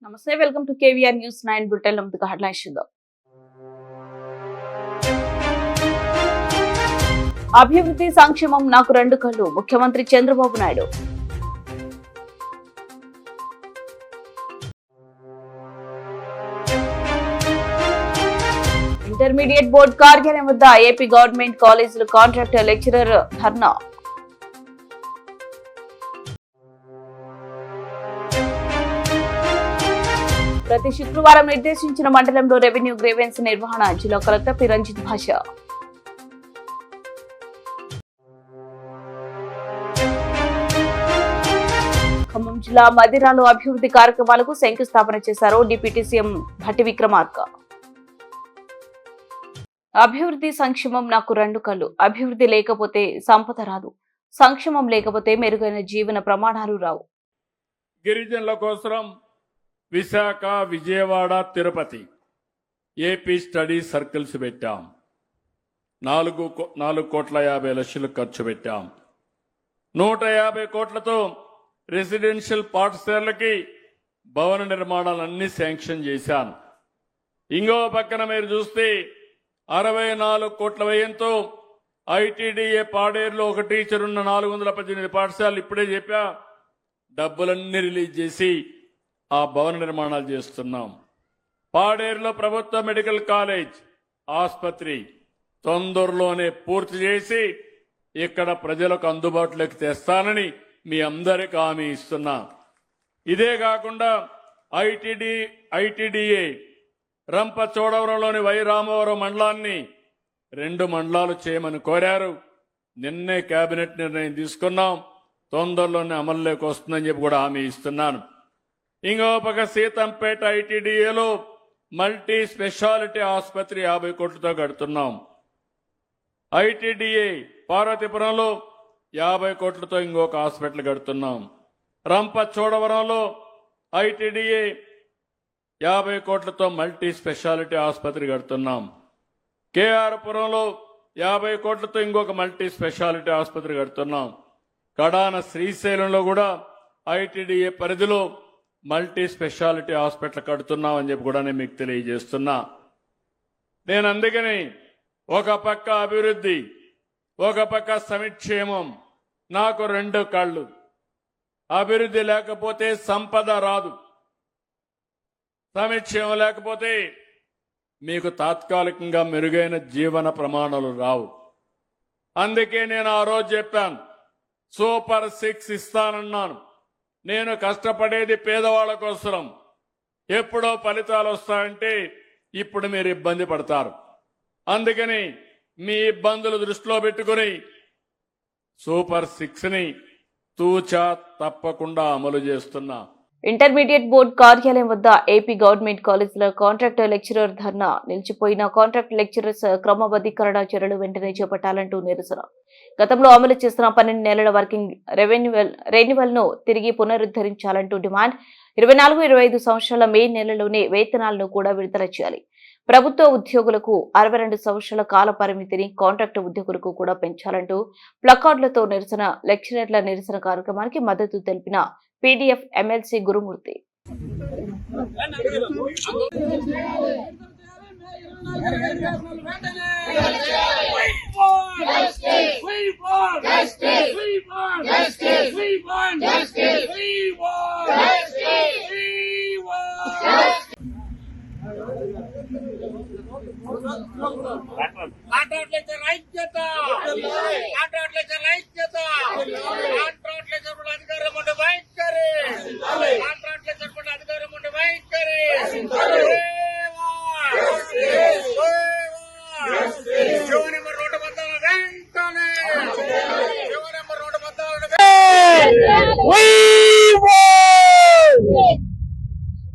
నమస్తే, welcome to KVR news 9 bulletin. ముందుగా headlines చూద్దాం. అభివృద్ధి సంక్షేమం నాకు రెండు కళ్ళు, ముఖ్యమంత్రి చంద్రబాబు నాయుడు. ఇంటర్మీడియట్ బోర్డు కార్యాలయం వద్ద ఏపీ గవర్నమెంట్ కాలేజీలు కాంట్రాక్ట్ లెక్చరర్ ధర్నా. ప్రతి శుక్రవారం నిర్దేశించిన మండలంలో రెవెన్యూ గ్రీవెన్స్ నిర్వహణ, జిల్లా కలెక్టర్ పి రంజిత్ భాష. ఖమ్మం జిల్లా మదిరాలో అభివృద్ధి కార్యక్రమాలకు శంకుస్థాపన చేశారు డిప్యూటీ సీఎం భట్టి విక్రమార్క. అభివృద్ధి సంక్షేమం నాకు రెండు కళ్ళు, అభివృద్ధి లేకపోతే సంపద రాదు, సంక్షేమం లేకపోతే మెరుగైన జీవన ప్రమాణాలు రావు. గిరిజనుల కోసం Visakha, Vijayawada, Tirupati AP study circles పెట్టాం. 4,50,00,000 ఖర్చు పెట్టాం. 150 కోట్లతో రెసిడెన్షియల్ పాఠశాలకి భవన నిర్మాణాలన్నీ శాంక్షన్ చేశాను. ఇంకో పక్కన మీరు చూస్తే 64 కోట్ల వ్యయంతో ఐటీడీఏ పాడేరులో ఒక టీచర్ ఉన్న 418 పాఠశాలలు ఇప్పుడే చెప్పా, డబ్బులన్నీ రిలీజ్ చేసి ఆ భవన నిర్మాణాలు చేస్తున్నాం. పాడేరులో ప్రభుత్వ మెడికల్ కాలేజ్ ఆసుపత్రి తొందరలోనే పూర్తి చేసి ఇక్కడ ప్రజలకు అందుబాటులోకి తెస్తానని మీ అందరికీ హామీ ఇస్తున్నా. ఇదే కాకుండా ఐటీడీఏ రంపచోడవరంలోని వై రామవరం మండలాన్ని 2 మండలాలు చేయమని కోరారు. నిన్నే కేబినెట్ నిర్ణయం తీసుకున్నాం. తొందరలోనే అమల్లోకి వస్తుందని చెప్పి కూడా హామీ ఇస్తున్నాను. ఇంకో పక్క సీతంపేట ఐటీడీఏలో మల్టీ స్పెషాలిటీ ఆసుపత్రి 50 కోట్లతో కడుతున్నాం. ఐటీడీఏ పార్వతీపురంలో 50 కోట్లతో ఇంకొక హాస్పిటల్ కడుతున్నాం. రంపచోడవరంలో ఐటీడీఏ 50 కోట్లతో మల్టీ స్పెషాలిటీ ఆసుపత్రి కడుతున్నాం. కేఆర్ పురంలో 50 కోట్లతో ఇంకొక మల్టీ స్పెషాలిటీ ఆసుపత్రి కడుతున్నాం. కడాన శ్రీశైలంలో కూడా ఐటీడీఏ పరిధిలో మల్టీ స్పెషాలిటీ హాస్పిటల్ కడుతున్నామని చెప్పి కూడా నేను మీకు తెలియజేస్తున్నా. నేను అందుకని ఒక పక్క అభివృద్ధి, ఒక పక్క సంక్షేమం నాకు రెండు కళ్ళు. అభివృద్ధి లేకపోతే సంపద రాదు, సంక్షేమం లేకపోతే మీకు తాత్కాలికంగా మెరుగైన జీవన ప్రమాణాలు రావు. అందుకే నేను ఆ రోజు చెప్పాను, సూపర్ 6 ఇస్తానన్నాను. నేను కష్టపడేది పేదవాళ్ల కోసం. ఎప్పుడో ఫలితాలు వస్తాయంటే ఇప్పుడు మీరు ఇబ్బంది పడతారు. అందుకని మీ ఇబ్బందులు దృష్టిలో పెట్టుకుని సూపర్ 6ని తూచా తప్పకుండా అమలు చేస్తున్నా. ఇంటర్మీడియట్ బోర్డు కార్యాలయం వద్ద ఏపీ గవర్నమెంట్ కాలేజీల కాంట్రాక్ట్ లెక్చరర్ ధర్నా. నిలిచిపోయిన కాంట్రాక్ట్ లెక్చరర్స్ క్రమబద్ధీకరణ చర్యలు వెంటనే చేపట్టాలంటూ నిరసన. గతంలో అమలు చేస్తున్న 12 నెలల వర్కింగ్ రెన్యువల్ ను తిరిగి పునరుద్ధరించాలంటూ డిమాండ్. 24-25 సంవత్సరాల మే నెలలోనే వేతనాలను కూడా విడుదల చేయాలి. ప్రభుత్వ ఉద్యోగులకు 62 సంవత్సరాల కాల పరిమితిని కాంట్రాక్ట్ ఉద్యోగులకు కూడా పెంచాలంటూ ప్లకార్డులతో నిరసన. లెక్చరర్ల నిరసన కార్యక్రమానికి మద్దతు తెలిపిన PDF MLC Gurumurthy.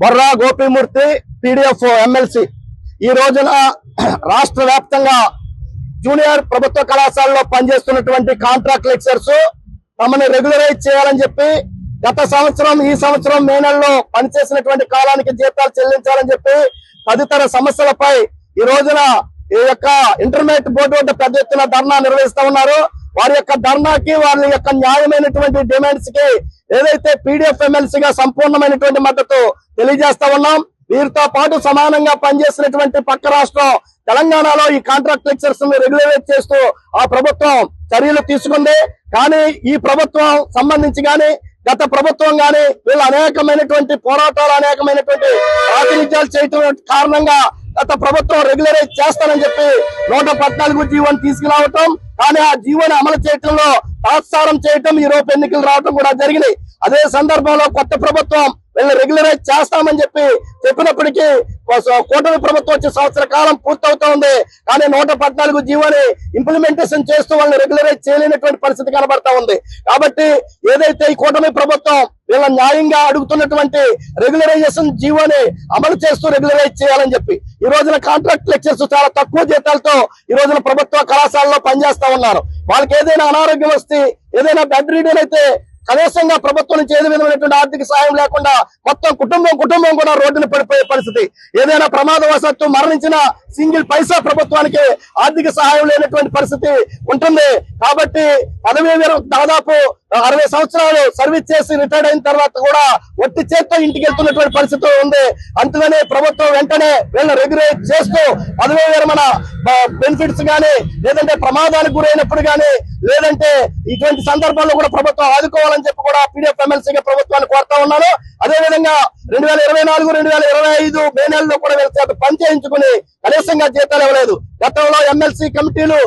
Borra Gopimurthy, PDF MLC. ఈ రోజున రాష్ట్ర వ్యాప్తంగా జూనియర్ ప్రభుత్వ కళాశాలలో పనిచేస్తున్నటువంటి కాంట్రాక్ట్ లెక్చరర్స్ తమని రెగ్యులరైజ్ చేయాలని చెప్పి గత సంవత్సరం ఈ సంవత్సరం మే నెలలో పనిచేసినటువంటి కాలానికి జీతాలు చెల్లించాలని చెప్పి తదితర సమస్యలపై ఈ రోజున ఈ యొక్క ఇంటర్మీడియట్ బోర్డు వద్ద పెద్ద ఎత్తున ధర్నా నిర్వహిస్తా ఉన్నారు. వారి యొక్క ధర్నాకి వారి యొక్క న్యాయమైనటువంటి డిమాండ్స్ కి ఏదైతే పీడీఎఫ్ ఎమ్మెల్సీగా సంపూర్ణమైనటువంటి మద్దతు తెలియజేస్తా ఉన్నాం. వీరితో పాటు సమానంగా పనిచేసినటువంటి పక్క రాష్ట్రం తెలంగాణలో ఈ కాంట్రాక్ట్ లెక్చర్స్ ని రెగ్యులేట్ చేస్తూ ఆ ప్రభుత్వం చర్యలు తీసుకుంది. కానీ ఈ ప్రభుత్వం సంబంధించి గాని గత ప్రభుత్వం గాని వీళ్ళు అనేకమైనటువంటి పోరాటాలు అనేకమైనటువంటి ప్రాతినిధ్యాలు చేయటం కారణంగా గత ప్రభుత్వం రెగ్యులరైజ్ చేస్తానని చెప్పి 114 జీవోని తీసుకురావటం, కానీ ఆ జీవోని అమలు చేయటంలో తాత్సారం చేయటం, ఈ రోజు ఎన్నికలు రావటం కూడా జరిగినాయి. అదే సందర్భంలో కొత్త ప్రభుత్వం వీళ్ళు రెగ్యులరైజ్ చేస్తామని చెప్పినప్పటికీ కూటమి ప్రభుత్వం వచ్చే సంవత్సర కాలం పూర్తవుతా ఉంది. కానీ 114 జీవోని ఇంప్లిమెంటేషన్ చేస్తూ వాళ్ళని రెగ్యులరైజ్ చేయలేనటువంటి పరిస్థితి కనబడతా ఉంది. కాబట్టి ఏదైతే ఈ కూటమి ప్రభుత్వం వీళ్ళ న్యాయంగా అడుగుతున్నటువంటి రెగ్యులరైజేషన్ జీవోని అమలు చేస్తూ రెగ్యులరైజ్ చేయాలని చెప్పి ఈ రోజున కాంట్రాక్ట్ లెక్చర్స్ చాలా తక్కువ జీతాలతో ఈ రోజున ప్రభుత్వ కళాశాలలో పనిచేస్తా ఉన్నారు. వాళ్ళకి ఏదైనా అనారోగ్యం వస్తే, ఏదైనా బెడ్ రీడర్ అయితే కనీసంగా ప్రభుత్వం నుంచి ఏ విధమైనటువంటి ఆర్థిక సాయం లేకుండా మొత్తం కుటుంబం కూడా రోడ్డున పడిపోయే పరిస్థితి. ఏదైనా ప్రమాదవశాత్తు మరణించిన సింగిల్ పైసా ప్రభుత్వానికి ఆర్థిక సహాయం లేనటువంటి పరిస్థితి ఉంటుంది. కాబట్టి పదవీ దాదాపు 60 సంవత్సరాలు సర్వీస్ చేసి రిటైర్డ్ అయిన తర్వాత కూడా ఒట్టి చేత్తో ఇంటికి వెళ్తున్నటువంటి పరిస్థితి ఉంది. అందుకనే ప్రభుత్వం వెంటనే వీళ్ళని రెగ్యులేట్ చేస్తూ పదవీ విరమణ బెనిఫిట్స్ గానీ, లేదంటే ప్రమాదానికి గురైనప్పుడు గానీ, లేదంటే ఇటువంటి సందర్భాల్లో కూడా ప్రభుత్వం ఆదుకోవాలని చెప్పి కూడా పీడీఎఫ్ ఎమ్మెల్సీగా ప్రభుత్వాన్ని కోరుతా ఉన్నాను. అదేవిధంగా 2024, 2025 మే నెలలో కూడా వీళ్ళ చేత పనిచేయించుకుని కనీసంగా జీతాలు ఇవ్వలేదు. గతంలో ఎమ్మెల్సీ కమిటీలు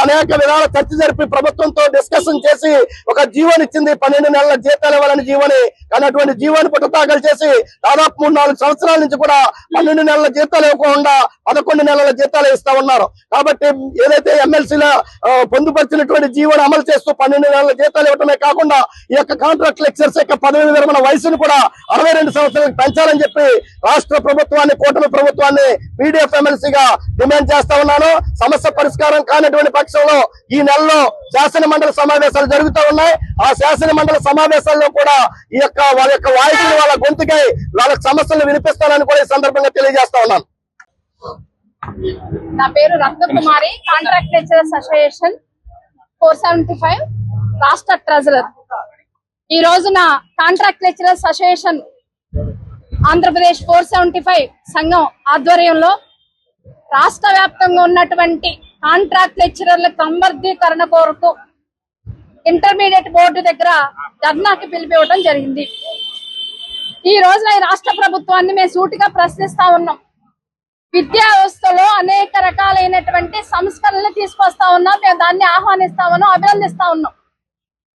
అనేక విధాల చర్చ జరిపి ప్రభుత్వంతో డిస్కషన్ చేసి ఒక జీవోని ఇచ్చింది, 12 నెలల జీతాలు ఇవ్వాలని జీవోని. కానీ అటువంటి జీవోని పుట్టదాఖలు చేసి దాదాపు 3-4 సంవత్సరాల నుంచి కూడా 12 నెలల జీతాలు ఇవ్వకుండా 11 నెలల జీతాలు ఇస్తా ఉన్నారు. కాబట్టి ఏదైతే ఎమ్మెల్సీల పొందుపరిచినటువంటి జీవోని అమలు చేస్తూ 12 నెలల జీతాలు ఇవ్వటమే కాకుండా ఈ యొక్క కాంట్రాక్ట్ లెక్చర్స్ యొక్క పదవి విరమణ వయసును కూడా 62 సంవత్సరాలకు పెంచాలని చెప్పి రాష్ట్ర ప్రభుత్వాన్ని, కూటమి ప్రభుత్వాన్ని పీడీఎఫ్ ఎమ్మెల్సీగా డిమాండ్ చేస్తా ఉన్నాను. సమస్య పరిష్కారం కానటువంటి పక్షంలో ఈ నెలలో శాసన మండలి సమావేశాలు జరుగుతూ ఉన్నాయి. ఆ శాసన మండలి సమావేశాల్లో కూడా వాళ్ళ యొక్క వాయిస్ని, వాళ్ళ గొంతుకై వాళ్ళ సమస్యలను వినిపిస్తానని కూడా ఈ సందర్భంగా తెలియజేస్తా ఉన్నాను. నా పేరు రత్నకుమారి, కాంట్రాక్ట్ లెక్చరర్స్ అసోసియేషన్ 475 రాష్ట్ర ట్రెజరర్. ఈ రోజున కాంట్రాక్ట్ లెక్చరర్స్ అసోసియేషన్ ఆంధ్రప్రదేశ్ 475 సంఘం ఆధ్వర్యంలో రాష్ట్ర వ్యాప్తంగా ఉన్నటువంటి కాంట్రాక్ట్ లెక్చరర్ల క్రమబద్ధీకరణ కోరుతూ ఇంటర్మీడియట్ బోర్డు దగ్గర ధర్నాకి పిలిపివ్వడం జరిగింది. ఈ రోజున ఈ రాష్ట్ర ప్రభుత్వాన్ని మేము సూటిగా ప్రశ్నిస్తా ఉన్నాం. విద్యా వ్యవస్థలో అనేక రకాలైనటువంటి సంస్కరణలు తీసుకొస్తా ఉన్నాం. మేము దాన్ని ఆహ్వానిస్తా ఉన్నాం, అభినందిస్తా ఉన్నాం.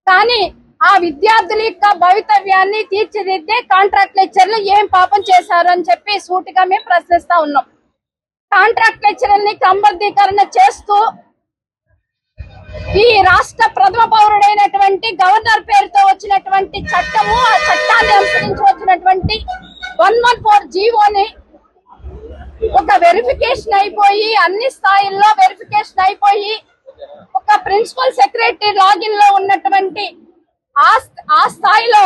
కానీ ఆ విద్యార్థుల యొక్క భవితవ్యాన్ని తీర్చిదిద్దే కాంట్రాక్ట్ లెక్చర్లు ఏం పాపం చేశారు అని చెప్పి సూటిగా మేము ప్రశ్నిస్తా ఉన్నాం. కాంట్రాక్ట్ లెక్చరర్ని క్రమబద్ధీకరణ చేస్తూ ఈ రాష్ట్ర ప్రథమ పౌరుడైనటువంటి గవర్నర్ పేరుతో వచ్చినటువంటి చట్టము, ఆ చట్టాన్ని అనుసరించి వచ్చినటువంటి 114 జీవోని ఒక వెరిఫికేషన్ అయిపోయి, అన్ని స్థాయిల్లో వెరిఫికేషన్ అయిపోయి, ఒక ప్రిన్సిపల్ సెక్రటరీ లాగిన్ లో ఉన్నటువంటి ఆ స్థాయిలో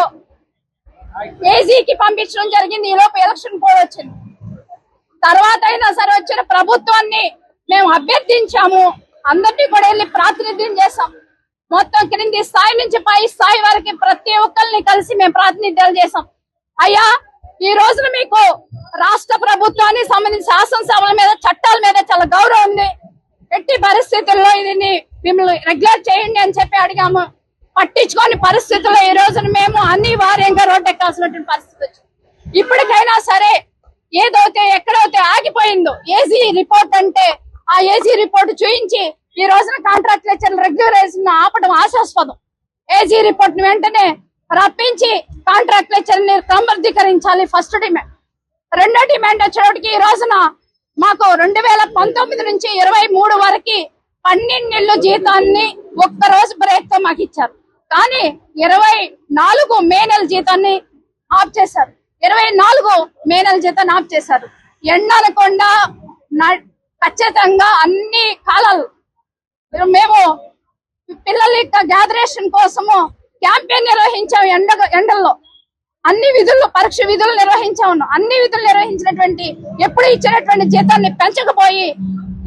ఏజీకి పంపించడం జరిగింది. ఈలోపు ఎలక్షన్ కోడ్ వచ్చింది. తర్వాత అయినా సరే వచ్చిన ప్రభుత్వాన్ని మేము అభ్యర్థించాము. అందరినీ కూడా వెళ్ళి ప్రాతినిధ్యం చేశాం. మొత్తం క్రింది స్థాయి నుంచి పై స్థాయి వరకు ప్రతి ఒక్కరిని కలిసి మేము ప్రాతినిధ్యాలు చేశాం. అయ్యా, ఈ రోజున మీకు రాష్ట్ర ప్రభుత్వానికి సంబంధించి శాసనసభల మీద, చట్టాల మీద చాలా గౌరవం ఉంది. ఎట్టి పరిస్థితుల్లో ఇది మిమ్మల్ని రెగ్యులేట్ చేయండి అని చెప్పి అడిగాము. పట్టించుకోని పరిస్థితుల్లో ఈ రోజున మేము అనివార్యంగా రోడ్డెక్కాల్సినటువంటి పరిస్థితి వచ్చింది. ఇప్పటికైనా సరే ఏదైతే ఎక్కడైతే ఆగిపోయిందో ఏజీ రిపోర్ట్ అంటే ఆ ఏజీ రిపోర్ట్ చూయించి ఈ రోజున కాంట్రాక్ట్ లెక్చర్లు రెగ్యులరైజేషన్ ఆపడం ఆశాస్పదం. ఏజీ రిపోర్ట్ ని వెంటనే రప్పించి కాంట్రాక్ట్ లెక్చర్ని క్రమబద్ధీకరించాలి ఫస్ట్ డిమాండ్. రెండో డిమాండ్ వచ్చేటికి ఈ రోజున మాకు 2019 నుంచి 23 వరకు 12 నెలల జీతాన్ని ఒక్కరోజు బ్రేక్ తో మాకు ఇచ్చారు. కానీ 24 మే నెల జీతాన్ని ఆఫ్ చేశారు. 24 మే నెల జీతాన్ని ఆఫ్ చేశారు. ఎండనకుండా ఖచ్చితంగా అన్ని కాలాలు మేము పిల్లల యొక్క గ్యాదరేషన్ కోసము క్యాంపెయిన్ నిర్వహించాం ఎండల్లో. అన్ని విధులు, పరీక్ష విధులు నిర్వహించాము. అన్ని విధులు నిర్వహించినటువంటి ఎప్పుడు ఇచ్చినటువంటి జీతాన్ని పెంచకపోయి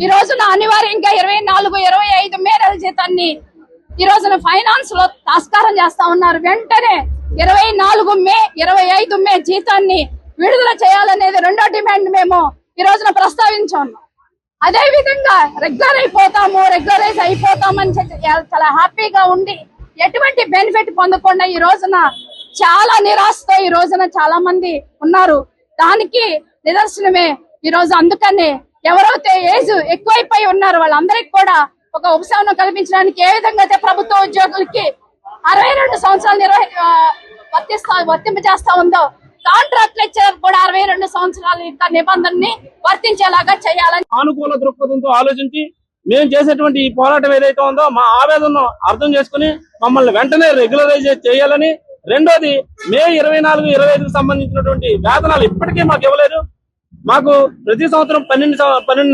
ఈ రోజున అనివార్యంగా 24, 25 మే నెల జీతాన్ని ఈ రోజున ఫైనాన్స్ లో తస్కారం చేస్తా ఉన్నారు. వెంటనే 24 మే, 25 మే జీతాన్ని విడుదల చేయాలనేది రెండో డిమాండ్ మేము ఈ రోజున ప్రస్తావించాము. అదే విధంగా రెగ్యులరైజ్ అయిపోతామని చాలా హ్యాపీగా ఉండి ఎటువంటి బెనిఫిట్ పొందకుండా ఈ రోజున చాలా నిరాశతో ఈ రోజున చాలా మంది ఉన్నారు. దానికి నిదర్శనమే ఈ రోజు. అందుకనే ఎవరైతే ఏజ్ ఎక్కువైపోయి ఉన్నారో వాళ్ళందరికీ కూడా ఒక ఉపశమనం కల్పించడానికి ఏ విధంగా అయితే ప్రభుత్వ ఉద్యోగులకి 62 సంవత్సరాలు వర్తింపజేస్తా ఉందో, కాంట్రాక్ట్ లెక్చరర్ కూడా 62 సంవత్సరాల యొక్క నిబంధనని వర్తించేలాగా చేయాలని సానుకూల దృక్పథంతో ఆలోచించి మేము చేసేటువంటి ఈ పోరాటం ఏదైతే ఉందో మా ఆవేదనను అర్థం చేసుకుని మమ్మల్ని వెంటనే రెగ్యులరైజ్ చేయాలని. రెండోది, మే 24, 25కు సంబంధించినటువంటి వేతనాలు ఇప్పటికీ మాకు ఇవ్వలేదు. మాకు ప్రతి సంవత్సరం 12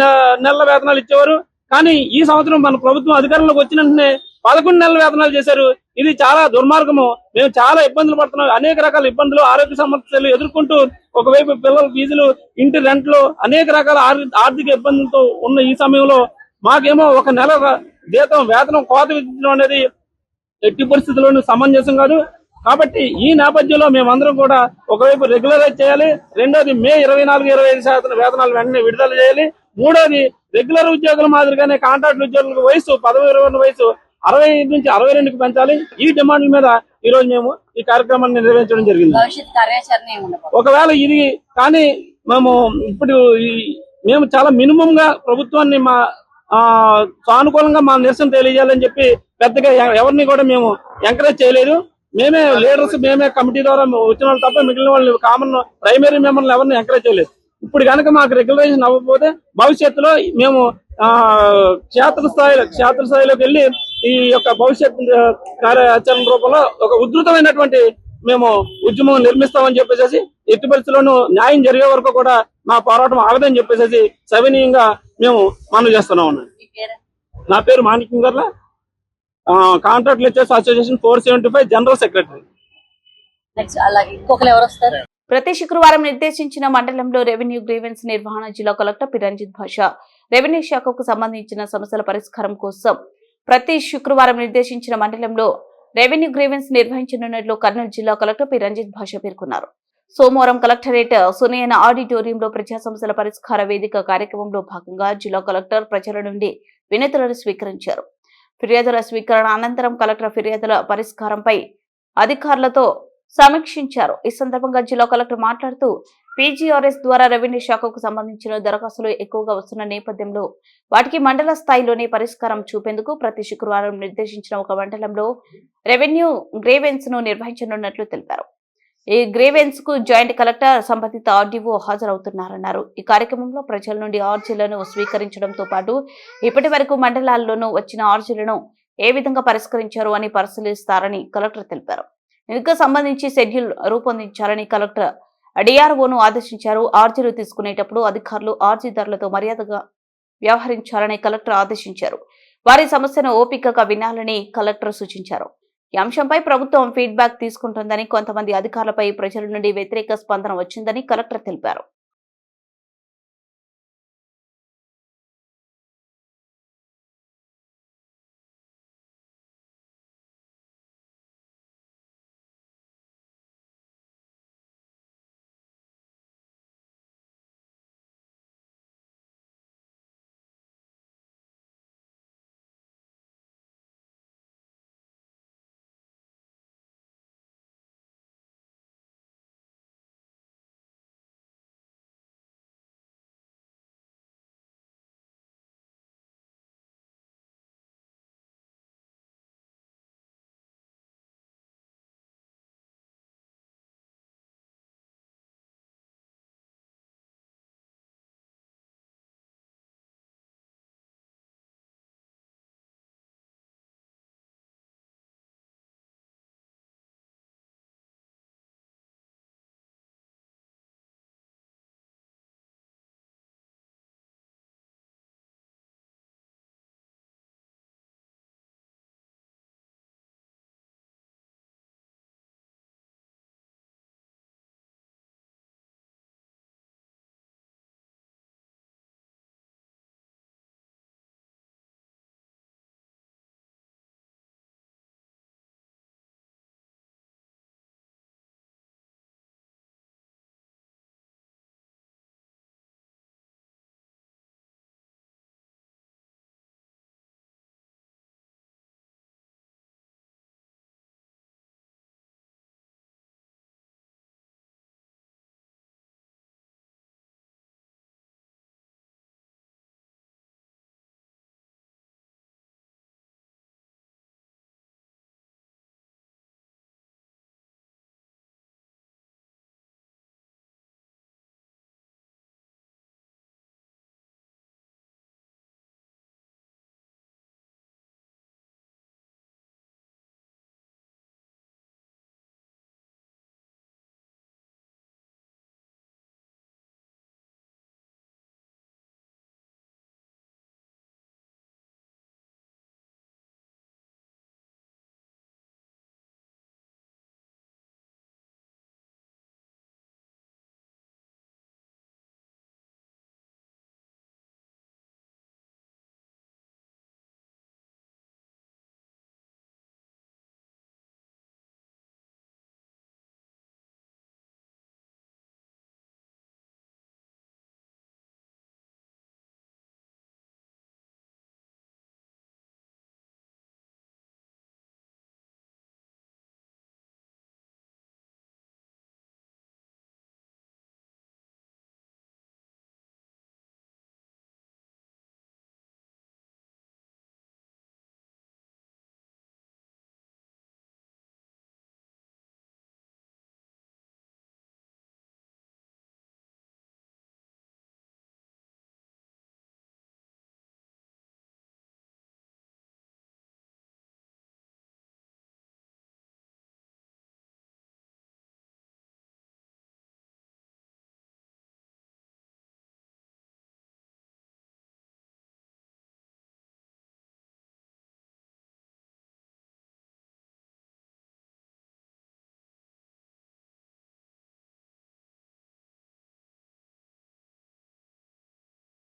నెలల వేతనాలు ఇచ్చేవారు. కానీ ఈ సంవత్సరం మన ప్రభుత్వం అధికారంలోకి వచ్చిన వెంటనే 11 నెలల వేతనాలు చేశారు. ఇది చాలా దుర్మార్గము. మేము చాలా ఇబ్బందులు పడుతున్నాం. అనేక రకాల ఇబ్బందులు, ఆరోగ్య సమస్యలు ఎదుర్కొంటూ ఒకవైపు పిల్లల ఫీజులు, ఇంటి రెంట్లు, అనేక రకాల ఆర్థిక ఇబ్బందులతో ఉన్న ఈ సమయంలో మాకేమో ఒక నెల జీతం వేతనం కోత విధించడం అనేది ఎట్టి పరిస్థితుల్లోనూ సమంజసం కాదు. కాబట్టి ఈ నేపథ్యంలో మేమందరం కూడా ఒకవైపు రెగ్యులరైజ్ చేయాలి. రెండోది, మే 24, 25% వేతనాలు వెంటనే విడుదల చేయాలి. మూడోది, రెగ్యులర్ ఉద్యోగుల మాదిరిగానే కాంట్రాక్ట్ ఉద్యోగులకు వయసు, పదవి విరమణ వయసు 65 నుంచి 62కి పెంచాలి. ఈ డిమాండ్ల మీద ఈ రోజు మేము ఈ కార్యక్రమాన్ని నిర్వహించడం జరిగింది. ఒకవేళ ఇది కానీ మేము చాలా మినిమం గా ప్రభుత్వాన్ని మా సానుకూలంగా మా నిరసన తెలియజేయాలని చెప్పి పెద్దగా ఎవరిని కూడా మేము ఎంకరేజ్ చేయలేదు. మేమే లీడర్స్, మేమే కమిటీ ద్వారా వచ్చిన వాళ్ళు తప్ప మిగిలిన వాళ్ళు కామన్ ప్రైమరీ మెంబర్లు ఎవరిని ఎంకరేజ్ చేయలేదు. ఇప్పుడు కనుక మాకు రెగ్యులరైజేషన్ అవ్వకపోతే భవిష్యత్తులో మేము క్షేత్రస్థాయిలోకి వెళ్ళి ఈ యొక్క భవిష్యత్ కార్యాచరణ రూపంలో ఒక ఉధృతమైనటువంటి మేము ఉద్యమం నిర్మిస్తామని చెప్పేసి, ఎట్టి పరిస్థితుల్లోనూ న్యాయం జరిగే వరకు కూడా మా పోరాటం ఆగదని చెప్పేసి సవినీయంగా మేము మనవి చేస్తున్నాం. నా పేరు మాణిక్యం గారు, contract lecturers association 475 general secretary. ప్రతి శుక్రవారం నిర్దేశించిన మండలంలో రెవెన్యూ గ్రీవెన్స్ నిర్వహణ జిల్లా కలెక్టర్ పి. రంజిత్ భాష రెవెన్యూ శాఖకు సంబంధించిన సమస్యల పరిష్కారం కోసం ప్రతి శుక్రవారం నిర్దేశించిన మండలంలో రెవెన్యూ గ్రీవెన్స్ నిర్వహించనున్నట్లు కర్నూలు జిల్లా కలెక్టర్ పి. రంజిత్ భాష పేర్కొన్నారు. సోమవారం కలెక్టరేట్ సునయన ఆడిటోరియంలో ప్రజా సమస్యల పరిష్కార వేదిక కార్యక్రమంలో భాగంగా జిల్లా కలెక్టర్ ప్రజల నుండి వినతులను స్వీకరించారు. ఫిర్యాదుల స్వీకరణ అనంతరం కలెక్టర్ ఫిర్యాదుల పరిష్కారంపై అధికారులతో సమీక్షించారు. ఈ సందర్భంగా జిల్లా కలెక్టర్ మాట్లాడుతూ పీజీఆర్ఎస్ ద్వారా రెవెన్యూ శాఖకు సంబంధించిన దరఖాస్తులు ఎక్కువగా వస్తున్న నేపథ్యంలో వాటికి మండల స్థాయిలోనే పరిష్కారం చూపేందుకు ప్రతి శుక్రవారం నిర్దేశించిన ఒక మండలంలో రెవెన్యూ గ్రీవెన్స్ ను నిర్వహించనున్నట్లు తెలిపారు. ఈ గ్రీవెన్స్ కు జాయింట్ కలెక్టర్, సంబంధిత ఆర్డీఓ హాజరవుతున్నారన్నారు. ఈ కార్యక్రమంలో ప్రజల నుండి ఆర్జీలను స్వీకరించడంతో పాటు ఇప్పటి వరకు మండలాల్లోనూ వచ్చిన ఆర్జీలను ఏ విధంగా పరిష్కరించారు అని పరిశీలిస్తారని కలెక్టర్ తెలిపారు. ఇందుకు సంబంధించి షెడ్యూల్ రూపొందించాలని కలెక్టర్ డిఆర్ఓను ఆదేశించారు. ఆర్జీలు తీసుకునేటప్పుడు అధికారులు ఆర్జీదారులతో మర్యాదగా వ్యవహరించాలని కలెక్టర్ ఆదేశించారు. వారి సమస్యను ఓపికగా వినాలని కలెక్టర్ సూచించారు. ఈ అంశంపై ప్రభుత్వం ఫీడ్బ్యాక్ తీసుకుంటుందని, కొంతమంది అధికారులపై ప్రజల నుండి వ్యతిరేక స్పందన వచ్చిందని కలెక్టర్ తెలిపారు.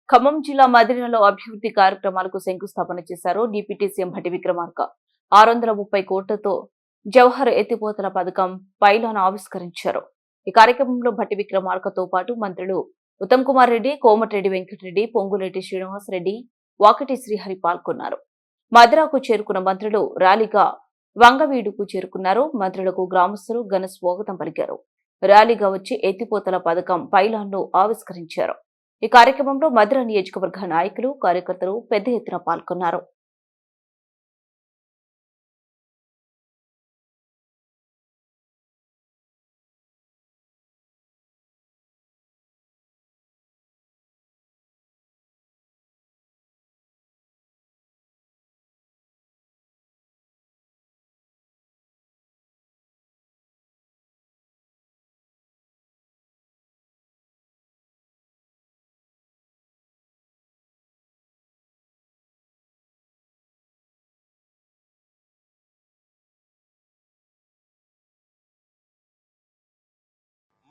ఖమ్మం జిల్లా మదిరలో అభివృద్ధి కార్యక్రమాలకు శంకుస్థాపన చేశారు డిప్యూటీ సీఎం భట్టి విక్రమార్క. 630 కోట్లతో జవహర్ ఎత్తిపోతల పథకం పైలాన్ ఆవిష్కరించారు. ఈ కార్యక్రమంలో భట్టి విక్రమార్కతో పాటు మంత్రులు ఉత్తమ్ కుమార్ రెడ్డి, కోమటిరెడ్డి వెంకటరెడ్డి, పొంగులేటి శ్రీనివాస్ రెడ్డి, వాకటి శ్రీహరి పాల్గొన్నారు. మదిరాకు చేరుకున్న మంత్రులు ర్యాలీగా వంగవీడుకు చేరుకున్నారు. మంత్రులకు గ్రామస్తులు ఘన స్వాగతం పలికారు. ర్యాలీగా వచ్చి ఎత్తిపోతల పథకం పైలాన్ను ఆవిష్కరించారు. ఈ కార్యక్రమంలో మదిర నియోజకవర్గ నాయకులు, కార్యకర్తలు పెద్ద ఎత్తున పాల్గొన్నారు.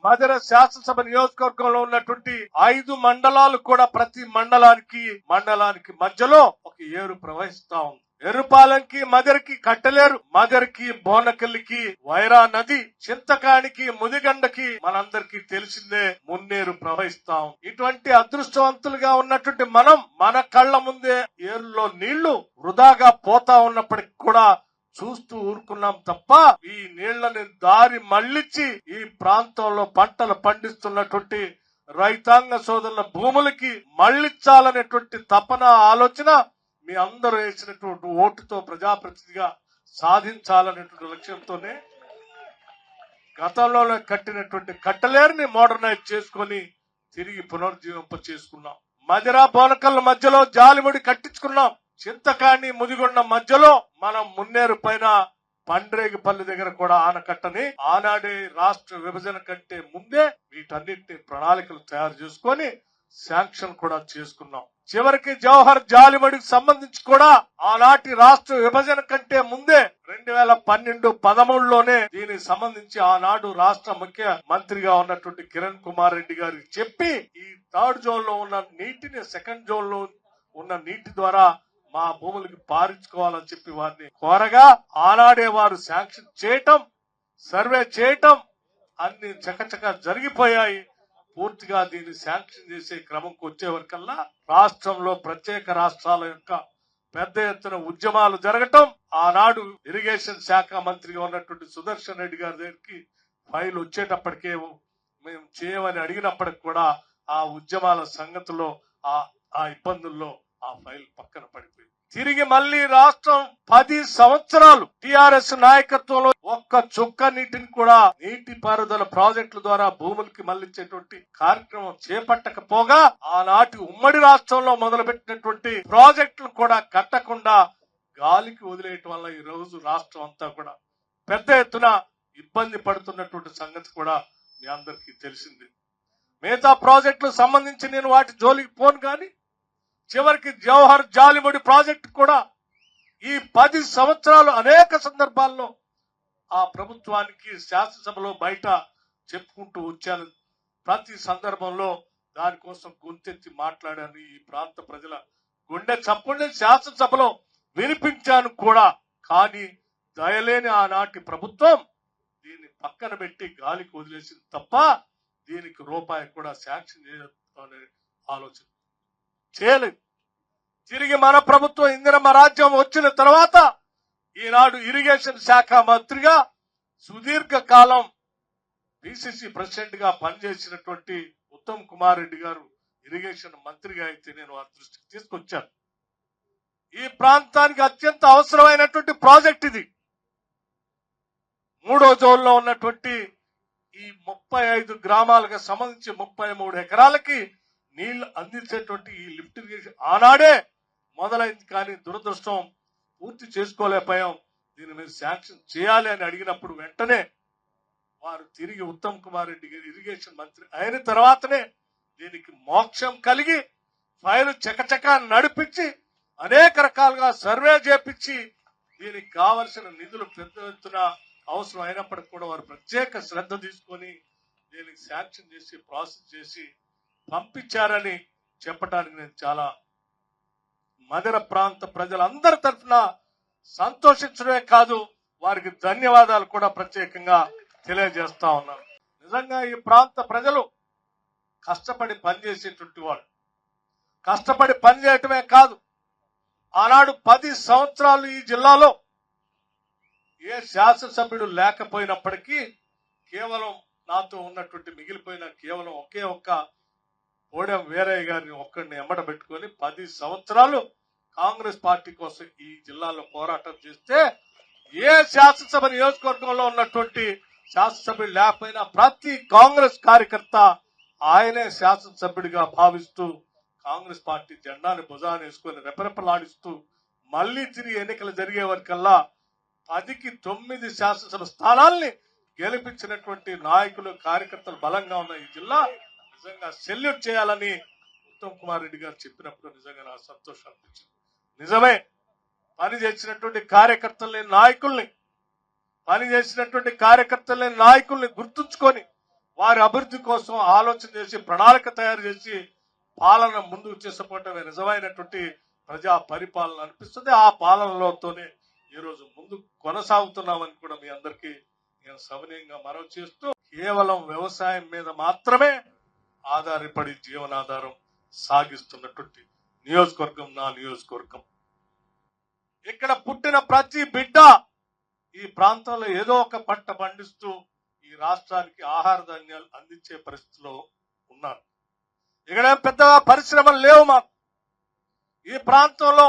మదిర శాసనసభ నియోజకవర్గంలో ఉన్నటువంటి 5 మండలాలు కూడా ప్రతి మండలానికి మధ్యలో ఒక ఏరు ప్రవహిస్తా ఉంది. ఎర్రుపాలెంకి మదిరకి కట్టలేరు, మదిరకి బోనకల్లికి వైరా నది, చింతకానికి ముదిగండకి మనందరికీ తెలిసిందే మున్నేరు ప్రవహిస్తా ఉంది. ఇటువంటి అదృష్టవంతులుగా ఉన్నటువంటి మనం మన కళ్ళ ముందే ఏరులో నీళ్లు వృధాగా పోతా ఉన్నప్పటికీ కూడా చూస్తూ ఊరుకున్నాం తప్ప ఈ నీళ్లని దారి మళ్లించి ఈ ప్రాంతంలో పంటలు పండిస్తున్నటువంటి రైతాంగ సోదరుల భూములకి మళ్లించాలనేటువంటి తపన, ఆలోచన మీ అందరూ వేసినటువంటి ఓటుతో ప్రజాప్రతినిధిగా సాధించాలనేటువంటి లక్ష్యంతోనే గతంలో కట్టినటువంటి కట్టలేరుని మోడర్నైజ్ చేసుకుని తిరిగి పునరుజ్జీవింప చేసుకున్నాం. మదిర బోనకల్ల మధ్యలో జాలిముడి కట్టించుకున్నాం. చింతకాణి ముదిగొండ మధ్యలో మనం మున్నేరు పైన పండ్రేగిపల్లి దగ్గర కూడా ఆనకట్టని ఆనాడే రాష్ట్ర విభజన కంటే ముందే వీటన్నిటిని ప్రణాళికలు తయారు చేసుకొని శాంక్షన్ కూడా చేసుకున్నాం. చివరికి జవహర్ జాలిమడికి సంబంధించి కూడా ఆనాటి రాష్ట్ర విభజన కంటే ముందే 2012-13లోనే దీనికి సంబంధించి ఆనాడు రాష్ట్ర ముఖ్యమంత్రిగా ఉన్నటువంటి కిరణ్ కుమార్ రెడ్డి గారికి చెప్పి ఈ 3rd జోన్ లో ఉన్న నీటిని 2nd జోన్ లో ఉన్న నీటి ద్వారా మా భూములకి పారించుకోవాలని చెప్పి వారిని కోరగా ఆనాడే వారు శాంక్షన్ చేయటం, సర్వే చేయటం అన్ని చకచక జరిగిపోయాయి. పూర్తిగా దీన్ని శాంక్షన్ చేసే క్రమంకి వచ్చే వరకల్లా రాష్ట్రంలో ప్రత్యేక రాష్ట్రాల యొక్క పెద్ద ఎత్తున ఉద్యమాలు జరగటం, ఆనాడు ఇరిగేషన్ శాఖ మంత్రిగా ఉన్నటువంటి సుదర్శన్ రెడ్డి గారి దగ్గరికి ఫైల్ వచ్చేటప్పటికే మేము చేయమని అడిగినప్పటికి కూడా ఆ ఉద్యమాల సంగతిలో ఆ ఇబ్బందుల్లో ఆ ఫైల్ పక్కన పడిపోయింది. తిరిగి మళ్లీ రాష్ట్రం 10 సంవత్సరాలు టిఆర్ఎస్ నాయకత్వంలో ఒక్క చుక్క నీటిని కూడా నీటిపారుదల ప్రాజెక్టుల ద్వారా భూములకి మళ్లించేటువంటి కార్యక్రమం చేపట్టకపోగా ఆనాటి ఉమ్మడి రాష్ట్రంలో మొదలుపెట్టినటువంటి ప్రాజెక్టులు కూడా కట్టకుండా గాలికి వదిలేయటం వల్ల ఈ రోజు రాష్ట్రం అంతా కూడా పెద్ద ఎత్తున ఇబ్బంది పడుతున్నటువంటి సంగతి కూడా మీ అందరికీ తెలిసింది. మిగతా ప్రాజెక్టులకు సంబంధించి నేను వాటి జోలికి పోను కానీ చివరికి జవహర్ జాలిముడి ప్రాజెక్టు కూడా ఈ 10 సంవత్సరాలు అనేక సందర్భాల్లో ఆ ప్రభుత్వానికి శాసనసభలో బయట చెప్పుకుంటూ వచ్చాను. ప్రతి సందర్భంలో దానికోసం గొంతెత్తి మాట్లాడాను. ఈ ప్రాంత ప్రజల గుండె చప్పుడిని శాసనసభలో వినిపించాను కూడా. కానీ దయలేని ఆనాటి ప్రభుత్వం దీన్ని పక్కన పెట్టి గాలికి వదిలేసింది తప్ప దీనికి రూపాయి కూడా శాంక్షన్ చేయాలనే ఆలోచన చేయలేదు. తిరిగి మన ప్రభుత్వం ఇందిరమ్మ రాజ్యం వచ్చిన తర్వాత ఈనాడు ఇరిగేషన్ శాఖ మంత్రిగా సుదీర్ఘ కాలం పిసిసి ప్రెసిడెంట్ గా పనిచేసినటువంటి ఉత్తమ్ కుమార్ రెడ్డి గారు ఇరిగేషన్ మంత్రిగా అయితే నేను వారి దృష్టికి తీసుకొచ్చాను. ఈ ప్రాంతానికి అత్యంత అవసరమైనటువంటి ప్రాజెక్ట్ ఇది. 3వ జోన్లో ఉన్నటువంటి ఈ 35 గ్రామాలకు సంబంధించి 33 ఎకరాలకి నీళ్లు అందించేటువంటి ఈ లిఫ్ట్ ఇరిగేషన్ ఆనాడే మొదలైంది. కానీ దురదృష్టం పూర్తి చేసుకోలేకపోయాం. దీని మీద శాంక్షన్ చేయాలి అని అడిగినప్పుడు వెంటనే వారు తిరిగి ఉత్తమ్ కుమార్ రెడ్డి గారు ఇరిగేషన్ మంత్రి అయిన తర్వాతనే దీనికి మోక్షం కలిగి ఫైలు చకచకా నడిపించి అనేక రకాలుగా సర్వే చేపించి దీనికి కావలసిన నిధులు పెద్ద ఎత్తున అవసరం అయినప్పటికీ కూడా వారు ప్రత్యేక శ్రద్ధ తీసుకొని దీనికి శాంక్షన్ చేసి ప్రాసెస్ చేసి పంపించారని చెప్పడానికి నేను చాలా మధుర ప్రాంత ప్రజలందరి తరఫున సంతోషించడమే కాదు, వారికి ధన్యవాదాలు కూడా ప్రత్యేకంగా తెలియజేస్తా ఉన్నాను. నిజంగా ఈ ప్రాంత ప్రజలు కష్టపడి పనిచేసేటువంటి వాళ్ళు. కష్టపడి పనిచేయటమే కాదు, ఆనాడు 10 సంవత్సరాలు ఈ జిల్లాలో ఏ శాసనసభ్యుడు లేకపోయినప్పటికీ కేవలం నాతో ఉన్నటువంటి మిగిలిపోయిన కేవలం ఒకే ఒక్క పోడెం వీరయ్య గారిని ఒక్కడిని ఎమ్మట పెట్టుకొని 10 సంవత్సరాలు కాంగ్రెస్ పార్టీ కోసం ఈ జిల్లాలో పోరాటం చేస్తే ఏ శాసనసభ నియోజకవర్గంలో ఉన్నటువంటి శాసనసభ్యుడు లేకపోయినా ప్రతి కాంగ్రెస్ కార్యకర్త ఆయనే శాసనసభ్యుడిగా భావిస్తూ కాంగ్రెస్ పార్టీ జెండాని భుజాన్ని వేసుకొని రెపరెపలాడిస్తూ మళ్లీ తిరిగి ఎన్నికలు జరిగే వరకల్లా 10కి 9 శాసనసభ స్థానాల్ని గెలిపించినటువంటి నాయకులు కార్యకర్తలు బలంగా ఉన్న ఈ జిల్లా నిజంగా సెల్యూట్ చేయాలని ఉత్తమ్ కుమార్ రెడ్డి గారు చెప్పినప్పుడు నిజంగా నాకు సంతోషం అనిపించింది. నిజమే, పని చేసినటువంటి కార్యకర్తల్ని నాయకుల్ని గుర్తుంచుకొని వారి అభివృద్ధి కోసం ఆలోచన చేసి ప్రణాళిక తయారు చేసి పాలన ముందుకు చేసుకుంటే నిజమైనటువంటి ప్రజా పరిపాలన అనిపిస్తుంది. ఆ పాలనలోతోనే ఈ రోజు ముందు కొనసాగుతున్నామని కూడా మీ అందరికీ నేను సవినయంగా మనవి చేస్తూ, కేవలం వ్యవసాయం మీద మాత్రమే ఆధారపడి జీవనాధారం సాగిస్తున్నటువంటి నియోజకవర్గం నా నియోజకవర్గం. ఇక్కడ పుట్టిన ప్రతి బిడ్డ ఈ ప్రాంతంలో ఏదో ఒక పంట పండిస్తూ ఈ రాష్ట్రానికి ఆహార ధాన్యాలు అందించే పరిస్థితిలో ఉన్నారు. ఇక్కడ పెద్దగా పరిశ్రమలు లేవు మాకు. ఈ ప్రాంతంలో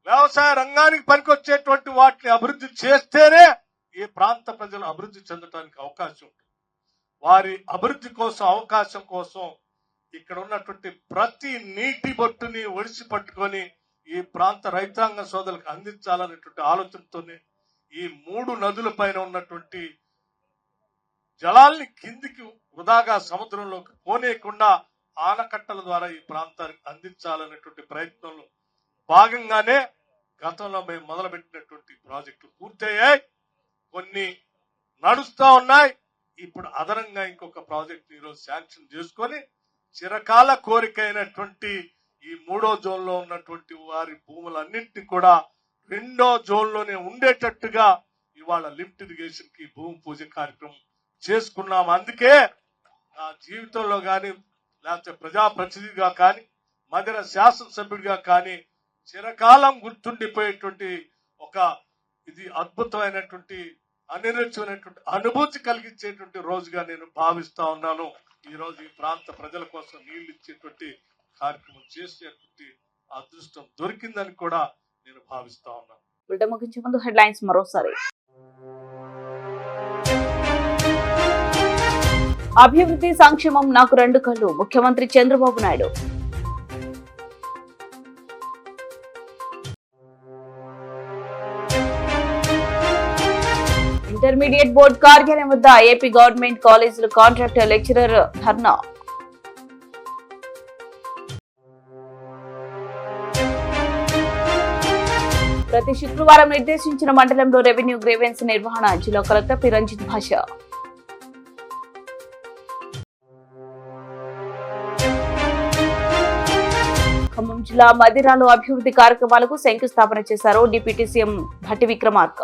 వ్యవసాయ రంగానికి పనికొచ్చేటువంటి వాటిని అభివృద్ధి చేస్తేనే ఈ ప్రాంత ప్రజలు అభివృద్ధి చెందడానికి అవకాశం ఉంటుంది. వారి అభివృద్ధి కోసం, అవకాశం కోసం ఇక్కడ ఉన్నటువంటి ప్రతి నీటి బొట్టుని ఒడిసి పట్టుకొని ఈ ప్రాంత రైతాంగ సోదరులకు అందించాలనేటువంటి ఆలోచనతోనే ఈ 3 నదుల పైన ఉన్నటువంటి జలాల్ని కిందికి వృధాగా సముద్రంలోకి పోనీయకుండా ఆనకట్టల ద్వారా ఈ ప్రాంతానికి అందించాలనేటువంటి ప్రయత్నంలో భాగంగానే గతంలో మేము మొదలుపెట్టినటువంటి ప్రాజెక్టులు పూర్తయ్యాయి, కొన్ని నడుస్తా ఉన్నాయి. ఇప్పుడు అదనంగా ఇంకొక ప్రాజెక్టు ఈరోజు శాంక్షన్ చేసుకొని చిరకాల కోరిక అయినటువంటి ఈ 3వ జోన్లో ఉన్నటువంటి వారి భూములన్నింటినీ కూడా 2వ జోన్లోనే ఉండేటట్టుగా ఇవాళ లిఫ్ట్ ఇరిగేషన్ కి భూమి పూజ కార్యక్రమం చేసుకున్నాం. అందుకే నా జీవితంలో కానీ లేకపోతే ప్రజాప్రతినిధిగా కానీ మధుర శాసనసభ్యుడిగా కానీ చిరకాలం గుర్తుండిపోయేటువంటి ఒక ఇది అద్భుతమైనటువంటి అనిర్వచనమైనటువంటి అనుభూతి కలిగించేటువంటి రోజుగా నేను భావిస్తా ఉన్నాను. ఈ రోజు ఈ ప్రాంత ప్రజల కోసం నీళ్లు ఇచ్చేటువంటి కార్యక్రమం చేసేటువంటి అదృష్టం దొరికిందని కూడా నేను భావిస్తా ఉన్నాను. బులెటిన్ ముగించే ముందు హెడ్లైన్స్ మరోసారి. అభివృద్ధి సంక్షేమం నాకు 2 కళ్ళు, ముఖ్యమంత్రి చంద్రబాబు నాయుడు. ఇంటర్మీడియట్ బోర్డు కార్యాలయం వద్ద ఏపీ గవర్నమెంట్ కాలేజీల కాంట్రాక్ట్ లెక్చరర్ ధర్నా. ప్రతి శుక్రవారం నిర్దేశించిన మండలంలో రెవెన్యూ గ్రీవెన్స్ నిర్వహణ, జిల్లా కలెక్టర్ పి రంజిత్ భాష. ఖమ్మం జిల్లా మదిరాలో అభివృద్ధి కార్యక్రమాలకు శంకుస్థాపన చేశారు డిప్యూటీ సీఎం భట్టి విక్రమార్క.